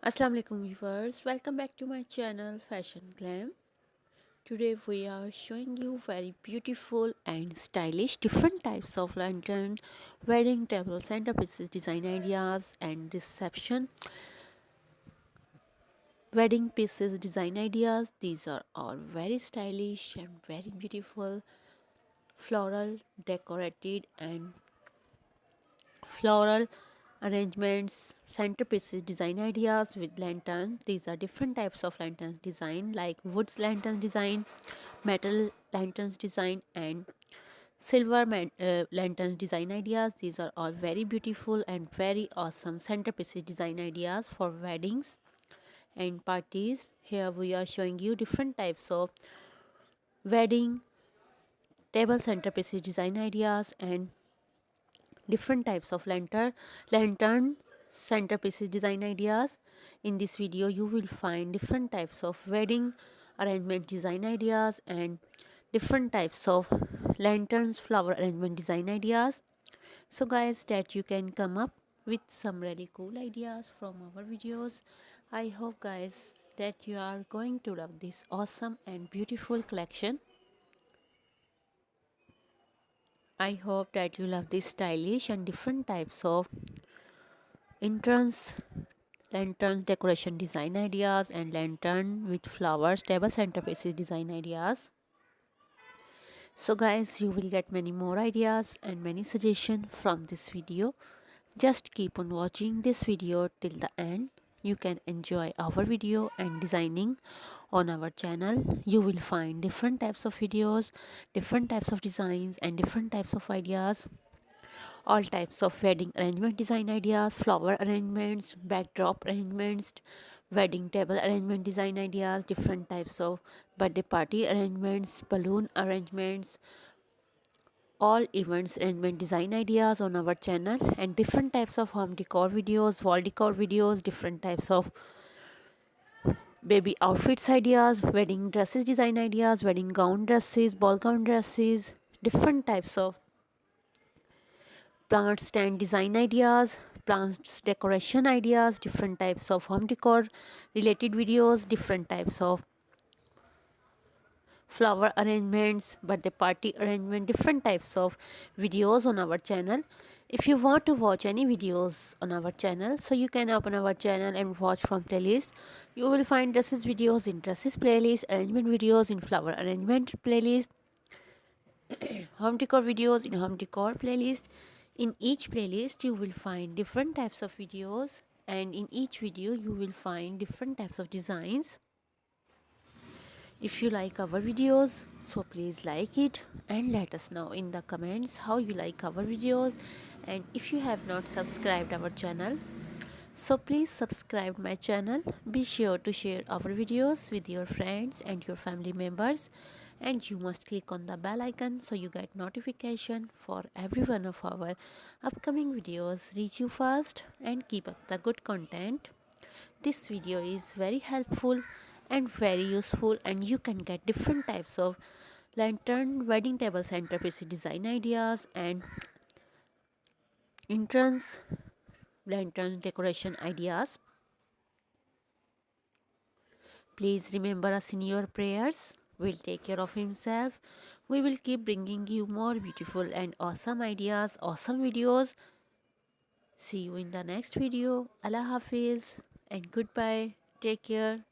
Assalamu alaikum viewers, welcome back to my channel Fashion Glam. Today we are showing you very beautiful and stylish different types of lantern, wedding table, centerpieces, design ideas and reception wedding pieces design ideas. These are all very stylish and very beautiful, floral decorated and floral arrangements, centerpieces design ideas with lanterns. These are different types of lanterns design like woods lanterns design, metal lanterns design and silver lanterns design ideas. These are all very beautiful and very awesome centerpieces design ideas for weddings and parties. Here we are showing you different types of wedding table centerpieces design ideas and different types of lantern centerpieces design ideas. In this video you will find different types of wedding arrangement design ideas and different types of lanterns flower arrangement design ideas. So guys, that you can come up with some really cool ideas from our videos. I hope guys that you are going to love this awesome and beautiful collection. I hope that you love this stylish and different types of entrance lanterns decoration design ideas and lantern with flowers table centerpieces design ideas. So guys, you will get many more ideas and many suggestions from this video. Just keep on watching this video till the end. You can enjoy our video and designing on our channel. You will find different types of videos, different types of designs and different types of ideas, all types of wedding arrangement design ideas, flower arrangements, backdrop arrangements, wedding table arrangement design ideas, different types of birthday party arrangements, balloon arrangements, all events arrangement design ideas on our channel, and different types of home decor videos, wall decor videos, different types of baby outfits ideas, wedding dresses design ideas, wedding gown dresses, ball gown dresses, different types of plant stand design ideas, plants decoration ideas, different types of home decor related videos, different types of flower arrangements, birthday party arrangement, different types of videos on our channel. If you want to watch any videos on our channel, so you can open our channel and watch from playlist. You will find dresses videos in dresses playlist, arrangement videos in flower arrangement playlist, home decor videos in home decor playlist. In each playlist you will find different types of videos, and in each video you will find different types of designs. If you like our videos, so please like it and let us know in the comments how you like our videos. And if you have not subscribed our channel, so please subscribe my channel. Be sure to share our videos with your friends and your family members, and you must click on the bell icon so you get notification for every one of our upcoming videos reach you first. And keep up the good content. This video is very helpful and very useful, and you can get different types of lantern wedding table centerpiece design ideas and entrance lantern decoration ideas. Please remember us in your prayers. We'll take care of himself. We will keep bringing you more beautiful and awesome ideas, awesome videos. See you in the next video. Allah Hafiz and goodbye. Take care.